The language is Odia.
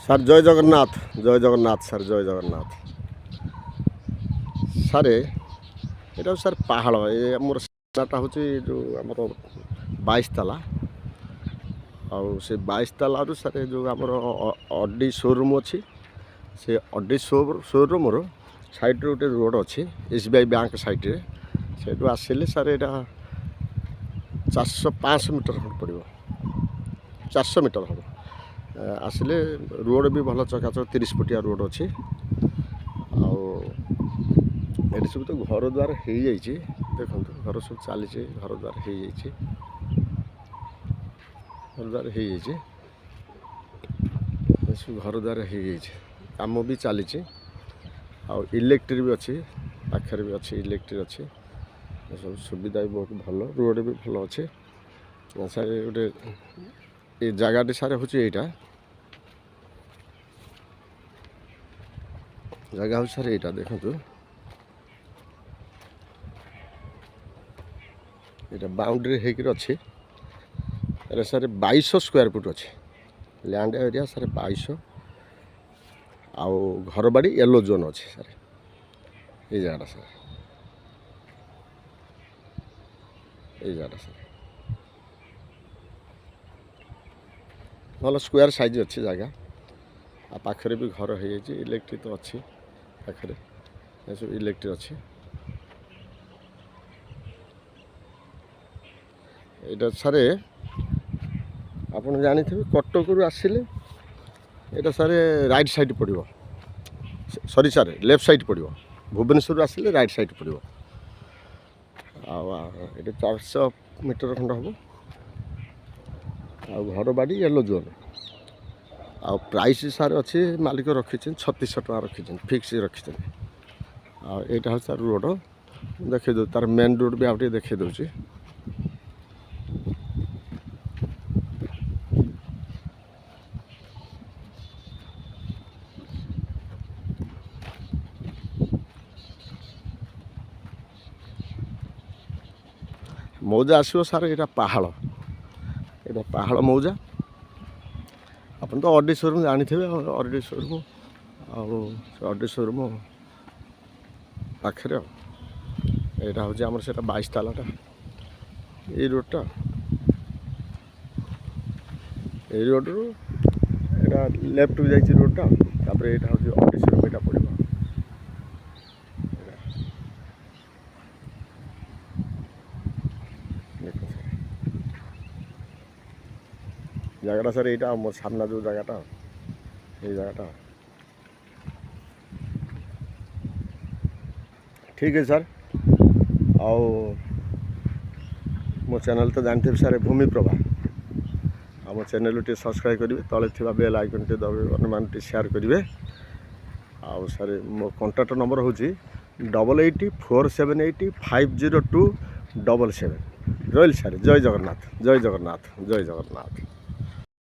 ସାର୍ ଜୟ ଜଗନ୍ନାଥ ସାର୍ ଜୟ ଜଗନ୍ନାଥ ସାର୍ ଏଇଟା ସାର୍ ପାହାଳ ଏ ଆମର ସେଟା ହେଉଛି ଯେଉଁ ଆମର 22 ତାଲା ଆଉ ସେ 22 ତାଲାରୁ ସାର୍ ଯେଉଁ ଆମର ଅଡି ଶୋରୁମ୍ ଅଛି ସେ ଅଡି ଶୋରୁମ୍ର ସାଇଡ଼୍ରେ ଗୋଟେ ରୋଡ଼ ଅଛି SBI ବ୍ୟାଙ୍କ ସାଇଡ଼୍ରେ ସେଇଠୁ ଆସିଲେ ସାର୍ ଏଇଟା 400-500 ମିଟର ପଡ଼ିବ 400 ମିଟର ହେବ ଆସିଲେ ରୋଡ଼ ବି ଭଲ ଚକାଚକ 30 ଫୁଟିଆ ରୋଡ଼ ଅଛି ଆଉ ଏଠି ସବୁ ତ ଘର ଦ୍ୱାର ହେଇଯାଇଛି ଦେଖନ୍ତୁ ଘର ସବୁ ଚାଲିଛି ଘର ଦ୍ୱାର ହେଇଯାଇଛି ସବୁ ଘର ଦ୍ୱାର ହେଇଯାଇଛି କାମ ବି ଚାଲିଛି ଆଉ ଇଲେକ୍ଟ୍ରି ବି ଅଛି ପାଖରେ ବି ଅଛି ଇଲେକ୍ଟ୍ରି ଅଛି ସବୁ ସୁବିଧା ବି ବହୁତ ଭଲ ରୋଡ଼ ବି ଭଲ ଅଛି ସାର୍ ଗୋଟେ ଏ ଜାଗାଟି ସାର୍ ହେଉଛି ଏଇଟା ଜାଗା ହେଉଛି ସାର୍ ଏଇଟା ଦେଖନ୍ତୁ ଏଇଟା ବାଉଣ୍ଡ୍ରି ହେଇକିରି ଅଛି ଏଇଟା ସାର୍ 2200 ସ୍କୋୟାର ଫୁଟ୍ ଅଛି ଲ୍ୟାଣ୍ଡ ଏରିଆ ସାର୍ 2200 ଆଉ ଘରବାଡ଼ି ୟେଲୋ ଜୋନ୍ ଅଛି ସାର୍ ଏଇ ଜାଗାଟା ସାର୍ ଭଲ ସ୍କୋୟାର ସାଇଜ୍ ଅଛି ଜାଗା ଆଉ ପାଖରେ ବି ଘର ହେଇଯାଇଛି ଇଲେକ୍ଟ୍ରି ତ ଅଛି ପାଖରେ ଏସବୁ ଇଲେକ୍ଟ୍ରି ଅଛି ଏଇଟା ସାର୍ ଆପଣ ଜାଣିଥିବେ କଟକରୁ ଆସିଲେ ଏଇଟା ସାର୍ ରାଇଟ୍ ସାଇଡ଼୍ ପଡ଼ିବ ସରି ସାର୍ ଲେଫ୍ଟ ସାଇଡ଼୍ ପଡ଼ିବ ଭୁବନେଶ୍ୱରରୁ ଆସିଲେ ରାଇଟ୍ ସାଇଡ଼୍ ପଡ଼ିବ ଆଉ ଏଠି 400 ମିଟର ଖଣ୍ଡ ହେବ ଆଉ ଘରବାଡ଼ି ୟେଲୋ ଜୋନ୍ ଆଉ ପ୍ରାଇସ୍ ସାର୍ ଅଛି ମାଲିକ ରଖିଛନ୍ତି 3600 ଟଙ୍କା ରଖିଛନ୍ତି ଫିକ୍ସ ରଖିଛନ୍ତି ଆଉ ଏଇଟା ହେଉଛି ସାର୍ ରୋଡ଼ ଦେଖାଇ ଦେଉଛି ତାର ମେନ୍ ରୋଡ଼ ବି ଆଉ ଟିକେ ଦେଖାଇ ଦେଉଛି ମୌଜା ଆସିବ ସାର୍ ଏଇଟା ପାହାଳ ମୌଜା ଆପଣ ତ ଅଡି ଶୋରୁମ୍ ଜାଣିଥିବେ ଅଡି ଶୋରୁମ୍ ଆଉ ଅଡି ଶୋରୁମ୍ ପାଖରେ ଏଇଟା ହେଉଛି ଆମର ସେଇଟା 22 ତାଲାଟା ଏଇ ରୋଡ଼ଟା ଏଇ ରୋଡ଼ରୁ ଏଇଟା ଲେଫ୍ଟକୁ ଯାଇଛି ରୋଡ଼ଟା ତାପରେ ଏଇଟା ହେଉଛି ଅଡି ଶୋରୁମ୍ ଏଇଟା ପଡ଼ିବ ଜାଗାଟା ସାର୍ ଏଇଟା ମୋ ସାମ୍ନା ଯେଉଁ ଜାଗାଟା ଏଇ ଜାଗାଟା ଠିକ୍ ଅଛି ସାର୍ ଆଉ ମୋ ଚ୍ୟାନେଲ୍ ତ ଜାଣିଥିବେ ସାର୍ ଭୂମିପ୍ରଭା ଆଉ ମୋ ଚ୍ୟାନେଲ୍କୁ ଟିକେ ସବସ୍କ୍ରାଇବ୍ କରିବେ ତଳେ ଥିବା ବେଲ୍ ଆଇକନ୍ ଟିକେ ଦବାଇ ଅନ୍ୟମାନେ ଟିକେ ସେୟାର କରିବେ ଆଉ ସାର୍ ମୋ କଣ୍ଟାକ୍ଟ ନମ୍ବର ହେଉଛି 8847850277 ରହିଲି ସାର୍ ଜୟ ଜଗନ୍ନାଥ।